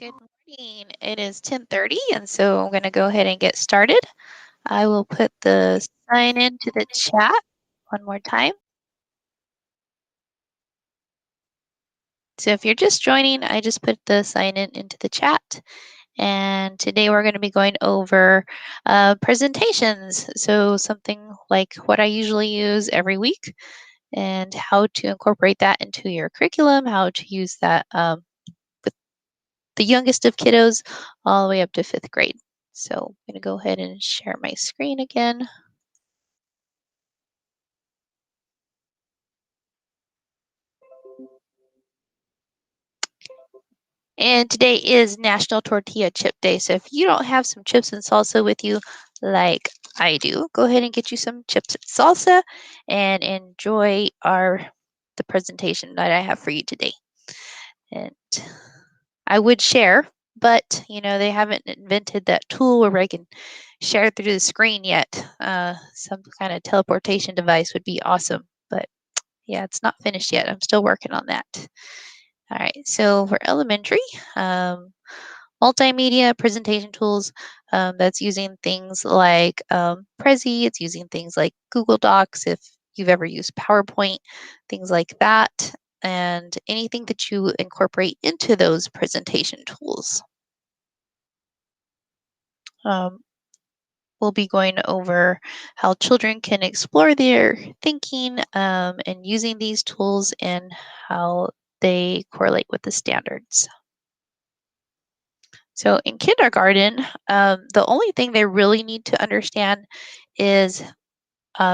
Good morning. It is 10:30, and so I'm going to go ahead and get started. I will put the sign into the chat one more time. So if you're just joining, I just put the sign in into the chat. And today we're going to be going over presentations. So something like what I usually use every week and how to incorporate that into your curriculum, how to use that with the youngest of kiddos all the way up to 5th grade. So I'm going to go ahead and share my screen again. And today is National Tortilla Chip Day. So if you don't have some chips and salsa with you like I do, go ahead and get you some chips and salsa and enjoy the presentation that I have for you today. And I would share, but they haven't invented that tool where I can share through the screen yet. Some kind of teleportation device would be awesome, but yeah, it's not finished yet. I'm still working on that. All right, so for elementary, multimedia presentation tools, that's using things like Prezi, it's using things like Google Docs if you've ever used PowerPoint, things like that, and anything that you incorporate into those presentation tools. We'll be going over how children can explore their thinking and using these tools and how they correlate with the standards. So in kindergarten, the only thing they really need to understand is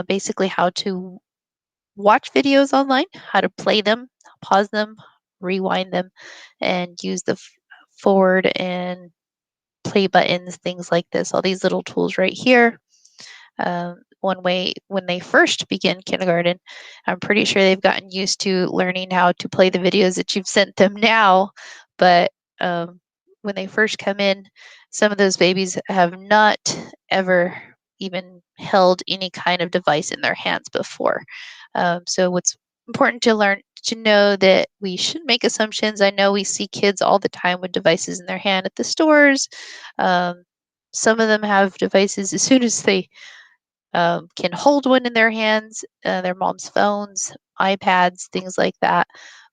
basically how to watch videos online, how to play them, pause them, rewind them, and use the forward and play buttons, things like this, all these little tools right here. One way when they first begin kindergarten, I'm pretty sure they've gotten used to learning how to play the videos that you've sent them now, but when they first come in, some of those babies have not ever even held any kind of device in their hands before. So what's important to learn to know that we shouldn't make assumptions. I know we see kids all the time with devices in their hand at the stores. Some of them have devices as soon as they can hold one in their hands, their mom's phones, iPads, things like that.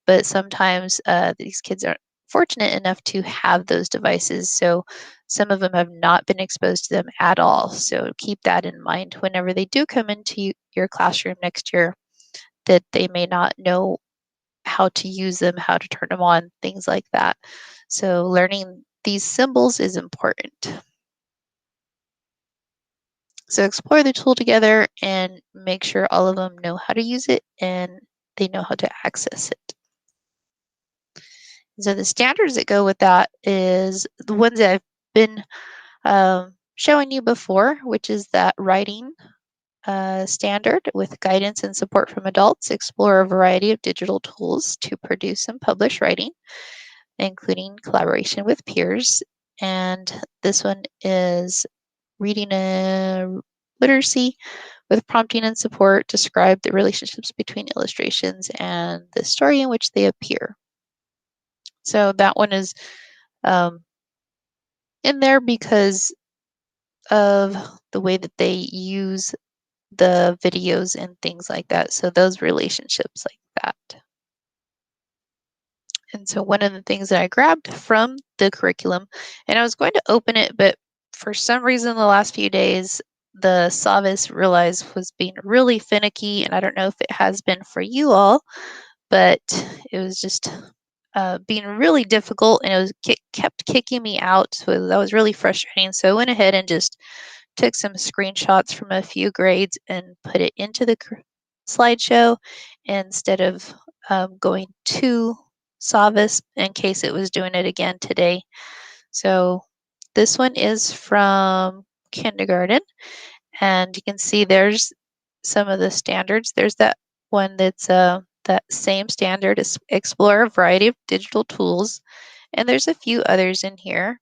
But sometimes these kids aren't fortunate enough to have those devices. So some of them have not been exposed to them at all. So keep that in mind whenever they do come into your classroom next year, that they may not know how to use them, how to turn them on, things like that. So learning these symbols is important. So explore the tool together and make sure all of them know how to use it and they know how to access it. So the standards that go with that is the ones that I've been showing you before, which is that writing standard with guidance and support from adults. Explore a variety of digital tools to produce and publish writing, including collaboration with peers. And this one is reading literacy with prompting and support. Describe the relationships between illustrations and the story in which they appear. So that one is in there because of the way that they use the videos and things like that. So those relationships like that. And so one of the things that I grabbed from the curriculum, and I was going to open it, but for some reason the last few days, the Savvis realized was being really finicky, and I don't know if it has been for you all, but it was just being really difficult, and kept kicking me out. So that was really frustrating. So I went ahead and just took some screenshots from a few grades and put it into the slideshow instead of going to Savvis in case it was doing it again today. So this one is from kindergarten, and you can see there's some of the standards. There's that one that's that same standard is explore a variety of digital tools, and there's a few others in here.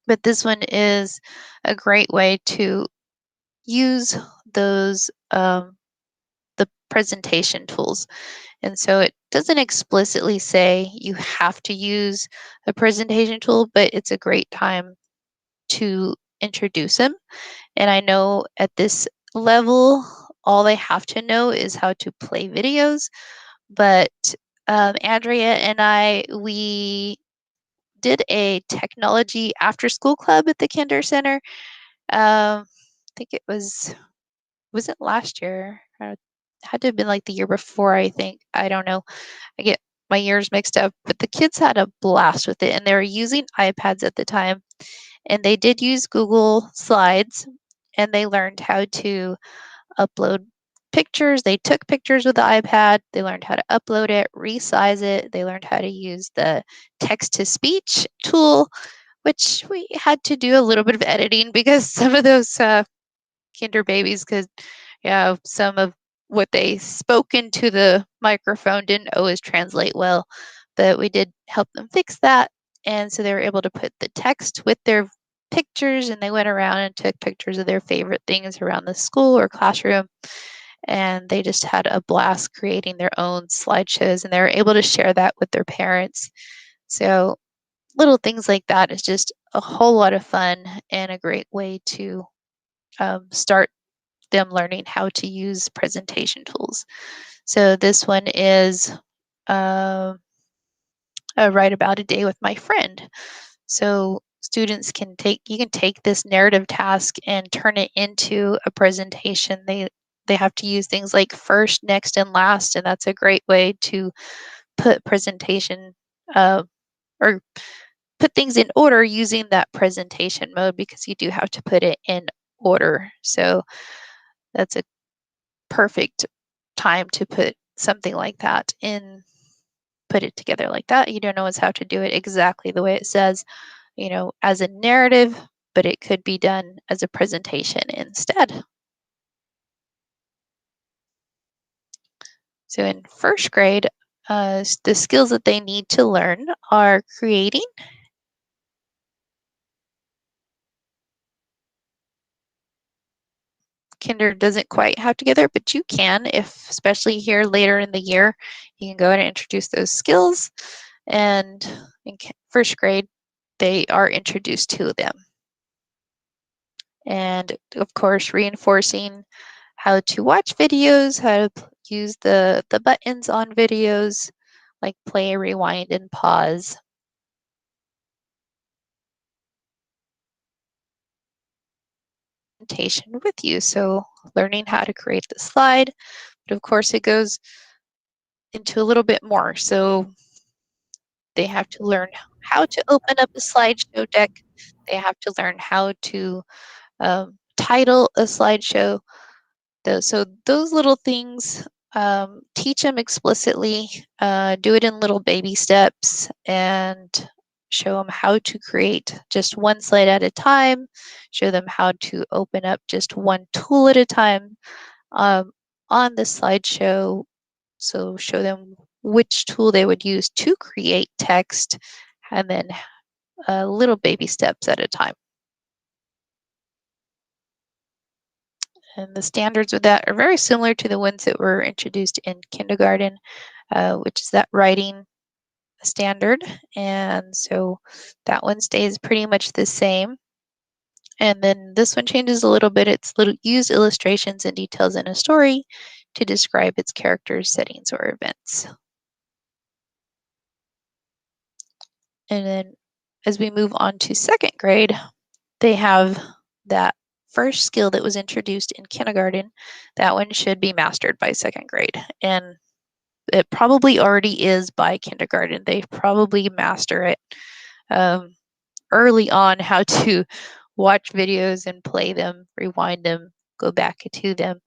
But this one is a great way to use those the presentation tools. And so it doesn't explicitly say you have to use a presentation tool, but it's a great time to introduce them. And I know at this level, all they have to know is how to play videos. But Andrea and we did a technology after school club at the Kinder Center. I think was it last year? Had to have been like the year before, I think. I don't know. I get my years mixed up, but the kids had a blast with it, and they were using iPads at the time, and they did use Google Slides, and they learned how to upload pictures. They took pictures with the iPad. They learned how to upload it, resize it. They learned how to use the text to speech tool, which we had to do a little bit of editing because some of those kinder babies could, some of what they spoke into the microphone didn't always translate well, but we did help them fix that. And so they were able to put the text with their pictures, and they went around and took pictures of their favorite things around the school or classroom. And they just had a blast creating their own slideshows, and they were able to share that with their parents. So little things like that is just a whole lot of fun and a great way to start them learning how to use presentation tools. So this one is write about a day with my friend. So students you can take this narrative task and turn it into a presentation. They have to use things like first, next, and last, and that's a great way to put presentation or put things in order using that presentation mode, because you do have to put it in order. So that's a perfect time to put something like that in, put it together like that. You don't always have to do it exactly the way it says, as a narrative, but it could be done as a presentation instead. So in first grade, the skills that they need to learn are creating, kinder doesn't quite have together, but you can, if especially here later in the year, you can go ahead and introduce those skills. And in first grade, they are introduced to them. And of course, reinforcing how to watch videos, how to use the buttons on videos, like play, rewind, and pause. Presentation with you. So learning how to create the slide, but of course it goes into a little bit more. So they have to learn how to open up a slideshow deck. They have to learn how to title a slideshow. So those little things, teach them explicitly, do it in little baby steps, and show them how to create just one slide at a time, show them how to open up just one tool at a time on the slideshow. So show them which tool they would use to create text, and then little baby steps at a time. And the standards with that are very similar to the ones that were introduced in kindergarten, which is that writing standard. And so that one stays pretty much the same. And then this one changes a little bit. It's use illustrations and details in a story to describe its characters, settings, or events. And then as we move on to second grade, they have that first skill that was introduced in kindergarten. That one should be mastered by second grade. And it probably already is by kindergarten. They probably master it early on, how to watch videos and play them, rewind them, go back to them,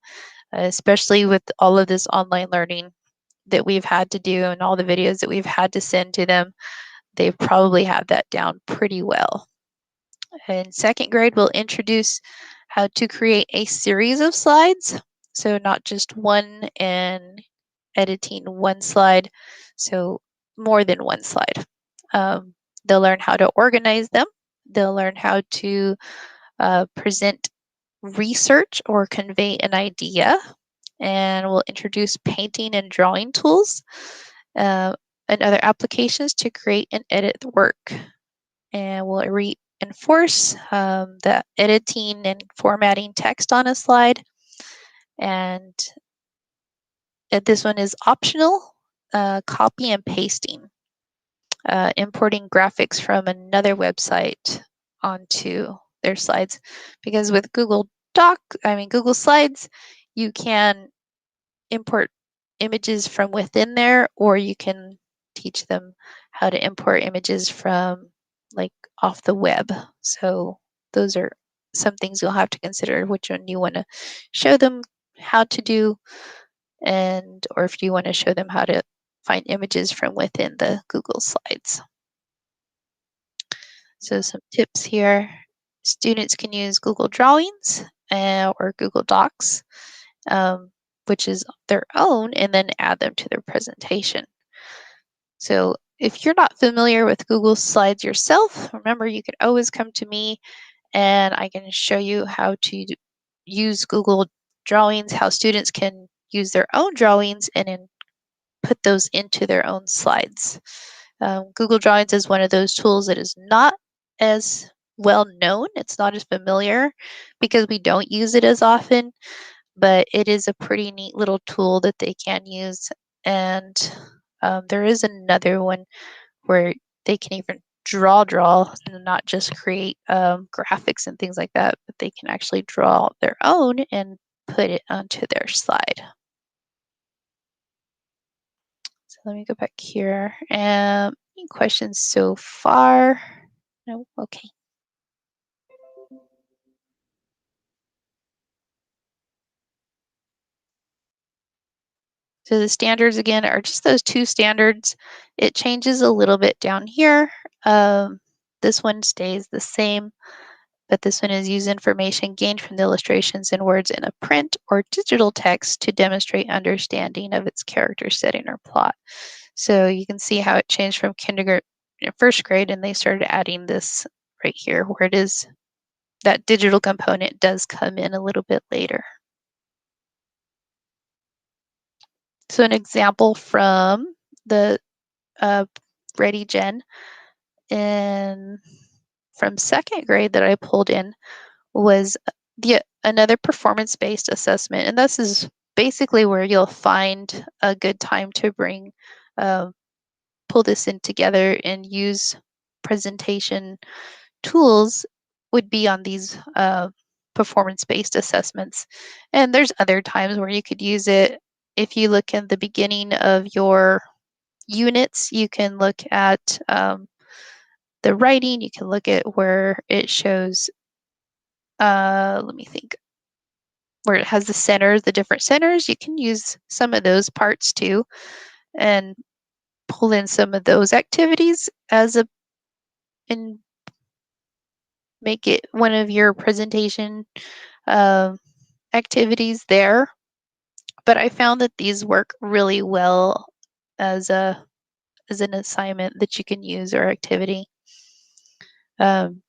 especially with all of this online learning that we've had to do and all the videos that we've had to send to them. They probably have that down pretty well. In second grade, we'll introduce how to create a series of slides. So not just one and editing one slide, so more than one slide. They'll learn how to organize them. They'll learn how to present research or convey an idea. and we'll introduce painting and drawing tools uh, and other applications to create and edit the work. And we'll reinforce the editing and formatting text on a slide. And this one is optional, copy and pasting, importing graphics from another website onto their slides. Because with Google Slides, you can import images from within there, or you can teach them how to import images from like off the web. So those are some things you'll have to consider which one you want to show them how to do, and or if you want to show them how to find images from within the Google Slides. So some tips here. Students can use Google Drawings or Google Docs, which is their own, and then add them to their presentation. So if you're not familiar with Google Slides yourself, remember you can always come to me and I can show you how to use Google Drawings, how students can use their own drawings and then put those into their own slides. Google Drawings is one of those tools that is not as well known. It's not as familiar because we don't use it as often, but it is a pretty neat little tool that they can use. And there is another one where they can even draw, and not just create graphics and things like that, but they can actually draw their own and put it onto their slide. So let me go back here. Any questions so far? No? Okay. So the standards again are just those two standards. It changes a little bit down here. This one stays the same, but this one is use information gained from the illustrations and words in a print or digital text to demonstrate understanding of its character setting or plot. So you can see how it changed from kindergarten, first grade, and they started adding this right here where it is that digital component does come in a little bit later. So an example from the Ready Gen in from second grade that I pulled in was another performance-based assessment, and this is basically where you'll find a good time to bring pull this in together and use presentation tools would be on these performance-based assessments. And there's other times where you could use it. If you look at the beginning of your units, you can look at the writing, you can look at where it shows, let me think, where it has the centers, the different centers. You can use some of those parts too and pull in some of those activities and make it one of your presentation activities there. But I found that these work really well as an assignment that you can use or activity.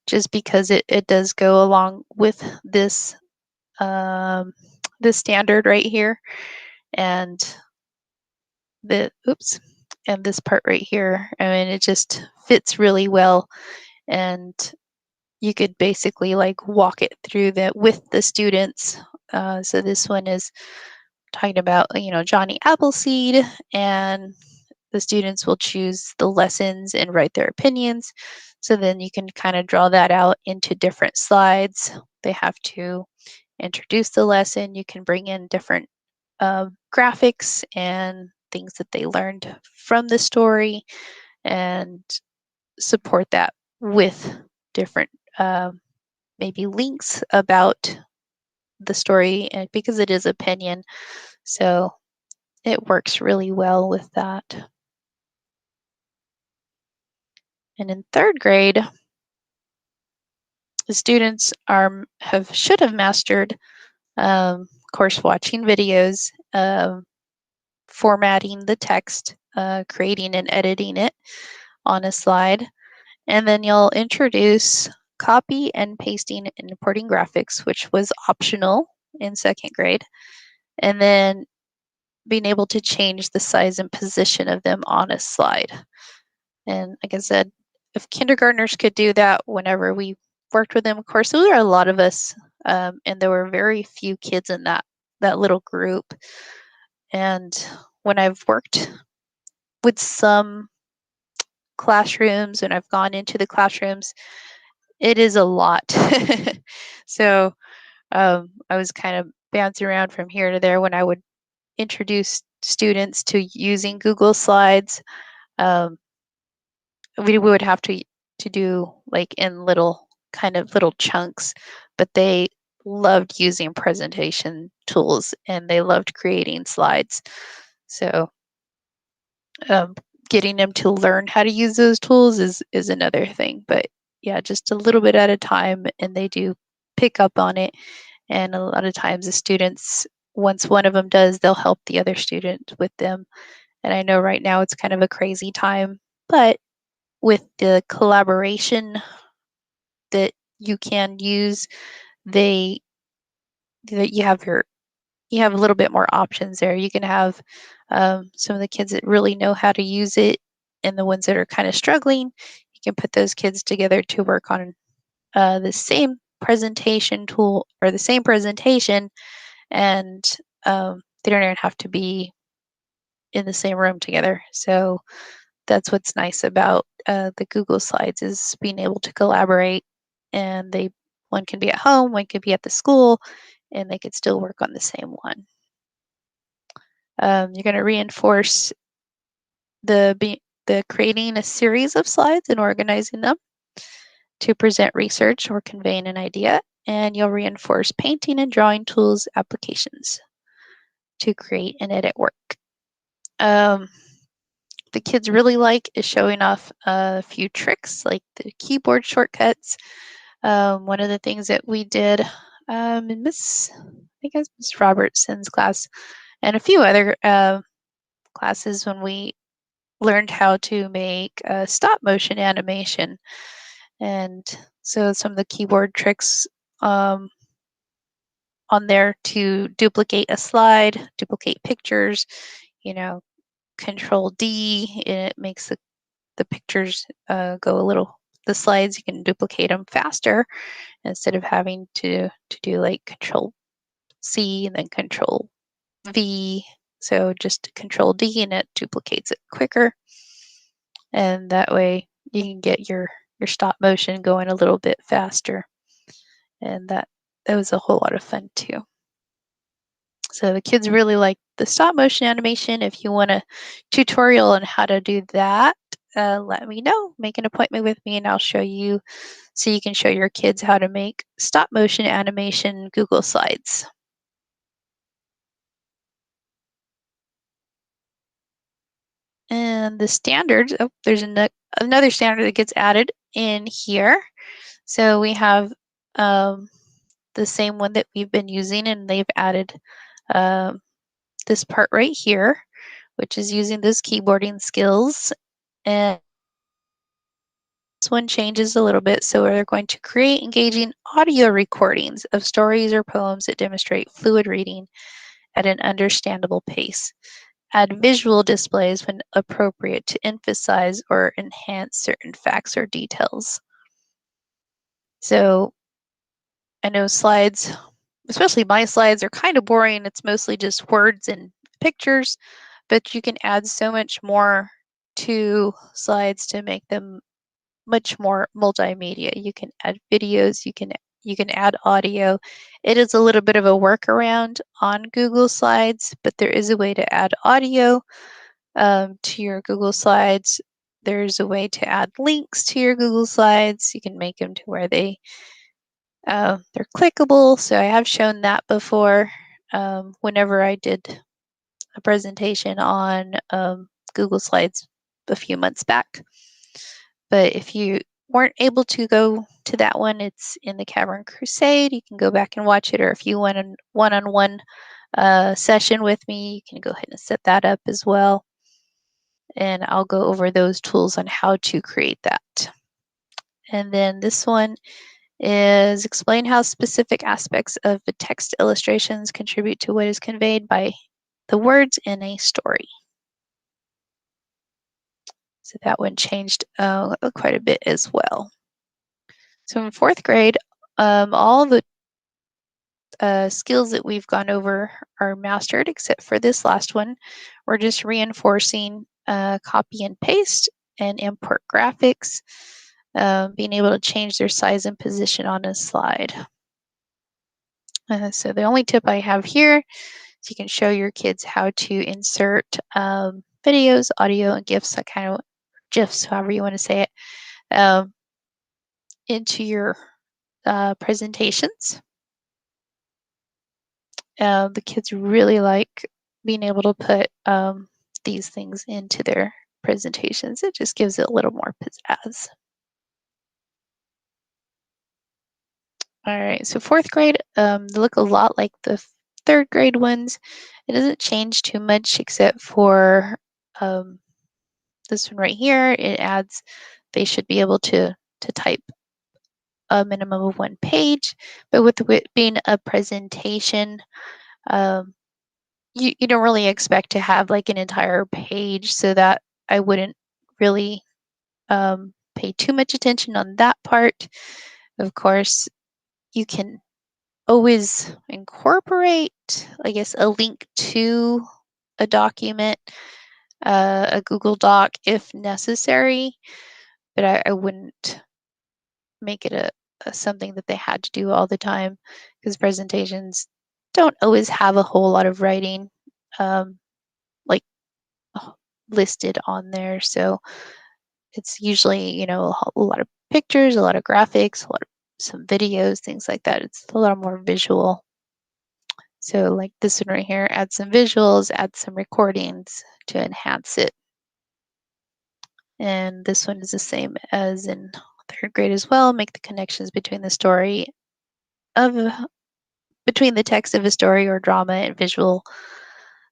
Just because it does go along with this this standard right here, and and this part right here. I mean, it just fits really well, and you could basically like walk it through that with the students. So this one is talking about, Johnny Appleseed, and the students will choose the lessons and write their opinions. So then you can kind of draw that out into different slides. They have to introduce the lesson. You can bring in different graphics and things that they learned from the story and support that with different maybe links about the story, and because it is opinion, so it works really well with that. And in third grade, the students should have mastered course watching videos, formatting the text, creating and editing it on a slide, and then you'll introduce copy and pasting and importing graphics, which was optional in second grade. and then being able to change the size and position of them on a slide. And like I said, if kindergartners could do that whenever we worked with them, of course, there were a lot of us, and there were very few kids in that little group. And when I've worked with some classrooms and I've gone into the classrooms, it is a lot. So I was kind of bouncing around from here to there when I would introduce students to using Google Slides. Um, we would have to do like in little chunks, but they loved using presentation tools and they loved creating slides. So um, getting them to learn how to use those tools is another thing. But yeah, just a little bit at a time, and they do pick up on it. And a lot of times the students, once one of them does, they'll help the other student with them. And I know right now it's kind of a crazy time, but with the collaboration that you can use, they that you have a little bit more options there. You can have some of the kids that really know how to use it, and the ones that are kind of struggling, you can put those kids together to work on the same presentation tool or the same presentation, and they don't even have to be in the same room together. So that's what's nice about the Google Slides is being able to collaborate, and one can be at home, one could be at the school, and they could still work on the same one. You're going to reinforce the creating a series of slides and organizing them to present research or conveying an idea, and you'll reinforce painting and drawing tools applications to create and edit work. Um, the kids really like is showing off a few tricks like the keyboard shortcuts. One of the things that we did in I think it was Miss Robertson's class and a few other classes when we learned how to make a stop motion animation. And so some of the keyboard tricks on there to duplicate a slide, duplicate pictures, you know, Control D, and it makes the pictures go a little, the slides, you can duplicate them faster instead of having to do like Control C and then Control V. So just Control D and it duplicates it quicker. And that way you can get your stop motion going a little bit faster. And that was a whole lot of fun too. So the kids really like the stop motion animation. If you want a tutorial on how to do that, let me know. Make an appointment with me and I'll show you so you can show your kids how to make stop motion animation Google Slides. And the standards, oh, there's another standard that gets added in here. So we have the same one that we've been using, and they've added this part right here, which is using those keyboarding skills. And this one changes a little bit. So they're going to create engaging audio recordings of stories or poems that demonstrate fluid reading at an understandable pace. Add visual displays when appropriate to emphasize or enhance certain facts or details. So I know slides, especially my slides, are kind of boring. It's mostly just words and pictures, but you can add so much more to slides to make them much more multimedia. You can add videos, you can add audio. It is a little bit of a workaround on Google Slides, but there is a way to add audio to your Google Slides. There's a way to add links to your Google Slides. You can make them to where they're clickable. So I have shown that before whenever I did a presentation on Google Slides a few months back. But if you weren't able to go to that one, it's in the Cavern Crusade. You can go back and watch it, or if you want a one-on-one session with me, you can go ahead and set that up as well. And I'll go over those tools on how to create that. And then this one is explain how specific aspects of the text illustrations contribute to what is conveyed by the words in a story. So that one changed quite a bit as well. So in fourth grade, all the skills that we've gone over are mastered, except for this last one. We're just reinforcing copy and paste and import graphics, being able to change their size and position on a slide. So the only tip I have here is you can show your kids how to insert videos, audio, and GIFs, however you want to say it, into your presentations. The kids really like being able to put these things into their presentations. It just gives it a little more pizzazz. All right, so fourth grade, they look a lot like the third grade ones. It doesn't change too much except for this one right here. It adds, they should be able to type a minimum of 1 page, but with it being a presentation, you don't really expect to have like an entire page, so that I wouldn't really pay too much attention on that part. Of course, you can always incorporate, I guess, a link to a document, a Google Doc if necessary, but I wouldn't make it a something that they had to do all the time, because presentations don't always have a whole lot of writing like listed on there. So it's usually, a lot of pictures, a lot of graphics, some videos, things like that. It's a lot more visual. So like this one right here, add some visuals, add some recordings to enhance it. And this one is the same as in third grade as well. Make the connections between the story between the text of a story or drama and visual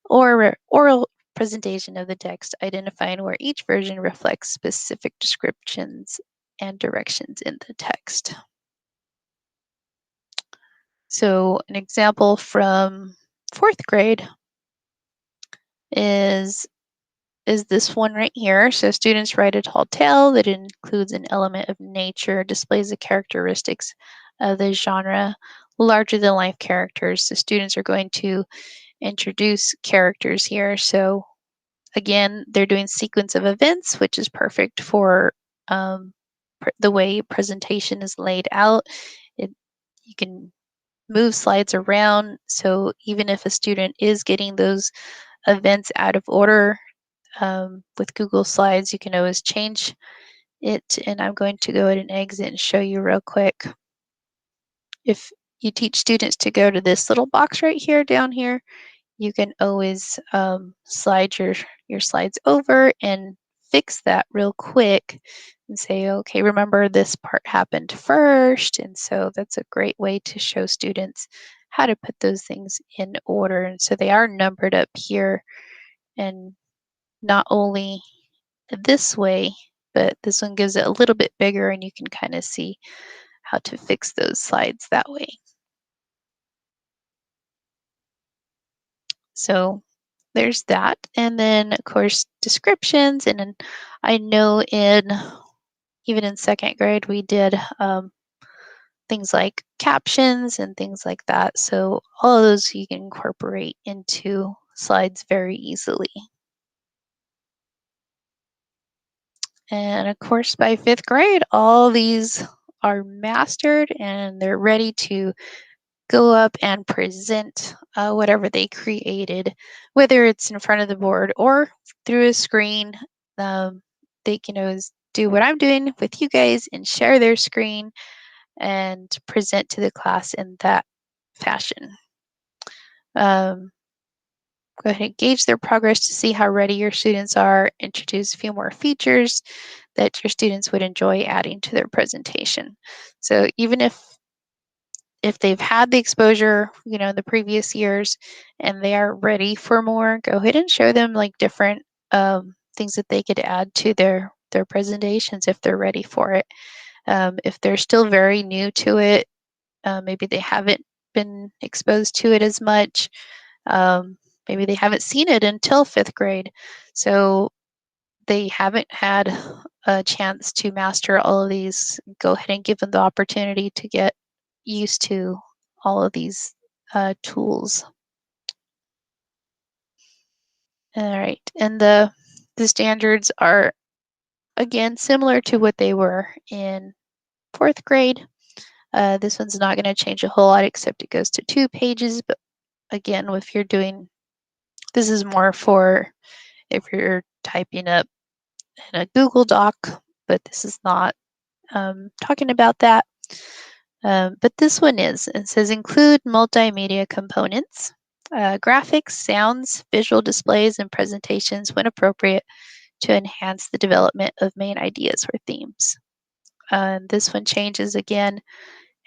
or oral presentation of the text, identifying where each version reflects specific descriptions and directions in the text. So an example from fourth grade is this one right here. So students write a tall tale that includes an element of nature, displays the characteristics of the genre, larger than life characters. So students are going to introduce characters here. So again, they're doing sequence of events, which is perfect for the way presentation is laid out. You can move slides around, so even if a student is getting those events out of order, with Google Slides, you can always change it. And I'm going to go ahead and exit and show you real quick. If you teach students to go to this little box right here, down here, you can always slide your slides over and fix that real quick and say, okay, remember this part happened first. And so that's a great way to show students how to put those things in order. And so they are numbered up here, and not only this way, but this one gives it a little bit bigger, and you can kind of see how to fix those slides that way. So there's that. And then of course descriptions. And then I know even in second grade we did things like captions and things like that. So all of those you can incorporate into slides very easily. And of course by fifth grade, all these are mastered and they're ready to go up and present whatever they created, whether it's in front of the board or through a screen. They can always do what I'm doing with you guys and share their screen and present to the class in that fashion. Go ahead and gauge their progress to see how ready your students are. Introduce a few more features that your students would enjoy adding to their presentation. So even if they've had the exposure, in the previous years and they are ready for more, go ahead and show them like different things that they could add to their presentations if they're ready for it. If they're still very new to it, maybe they haven't been exposed to it as much. Maybe they haven't seen it until 5th grade. So they haven't had a chance to master all of these. Go ahead and give them the opportunity to get used to all of these tools. All right, and the standards are, again, similar to what they were in 4th grade. This one's not going to change a whole lot, except it goes to 2 pages. But again, if you're doing, this is more for if you're typing up in a Google Doc, but this is not talking about that. But this one is. It says include multimedia components, graphics, sounds, visual displays, and presentations when appropriate to enhance the development of main ideas or themes. This one changes again.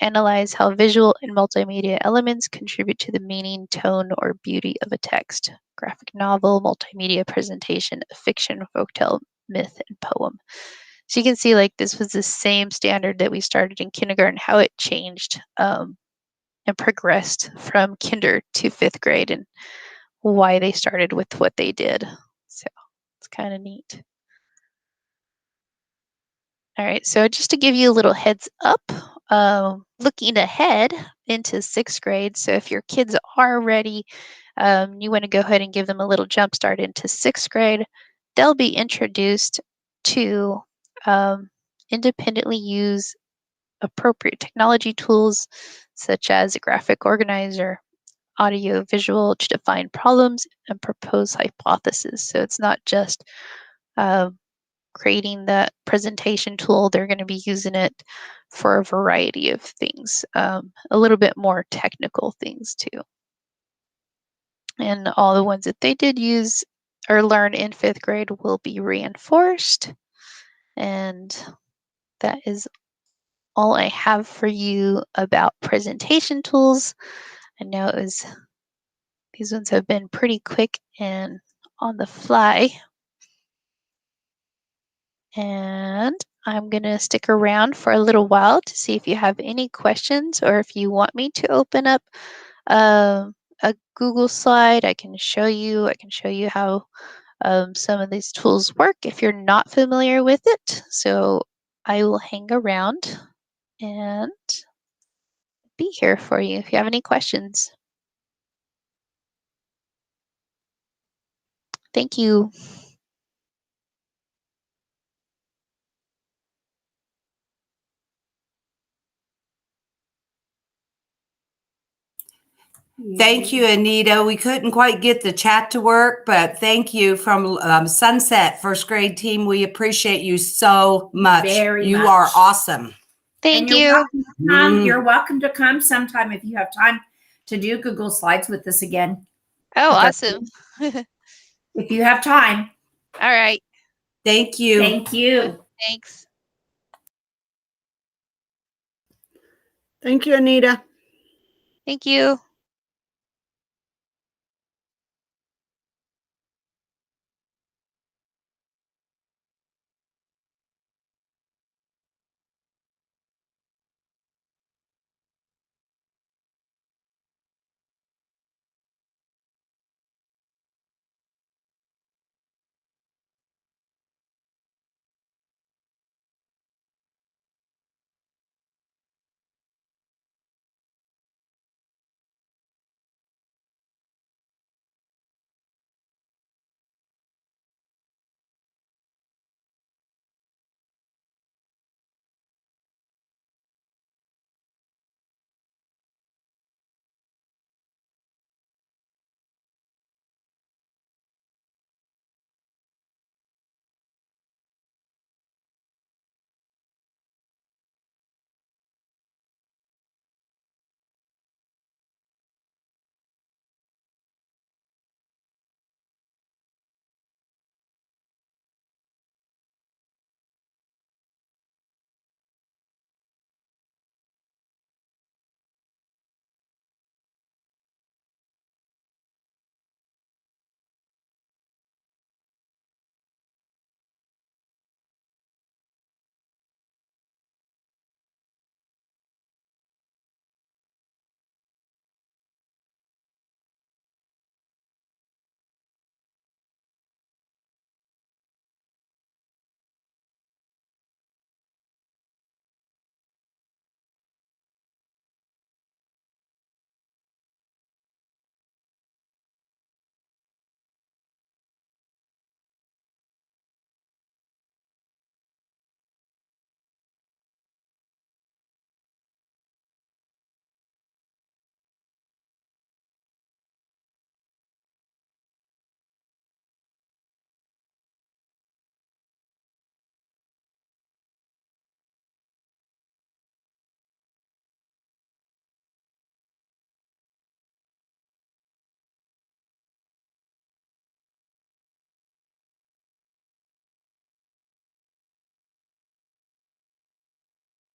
Analyze how visual and multimedia elements contribute to the meaning, tone, or beauty of a text, graphic novel, multimedia presentation, fiction, folktale, myth, and poem. So you can see, like, this was the same standard that we started in kindergarten, how it changed and progressed from kinder to 5th grade, and why they started with what they did. So it's kind of neat. All right, so just to give you a little heads up, looking ahead into 6th grade, so if your kids are ready, you want to go ahead and give them a little jump start into 6th grade, they'll be introduced to independently use appropriate technology tools such as a graphic organizer, audio visual to define problems and propose hypotheses. So it's not just creating that presentation tool, they're going to be using it for a variety of things, a little bit more technical things too. And all the ones that they did use or learn in 5th grade will be reinforced. And that is all I have for you about presentation tools. I know these ones have been pretty quick and on the fly. And I'm going to stick around for a little while to see if you have any questions, or if you want me to open up a Google slide, I can show you. I can show you how some of these tools work if you're not familiar with it. So I will hang around and be here for you if you have any questions. Thank you. Thank you, Anita. We couldn't quite get the chat to work, but thank you from Sunset First Grade Team. We appreciate you so much. You are awesome. Thank you. You're welcome to come sometime if you have time to do Google Slides with us again. Oh, awesome. If you have time. All right. Thank you. Thank you. Thanks. Thank you, Anita. Thank you.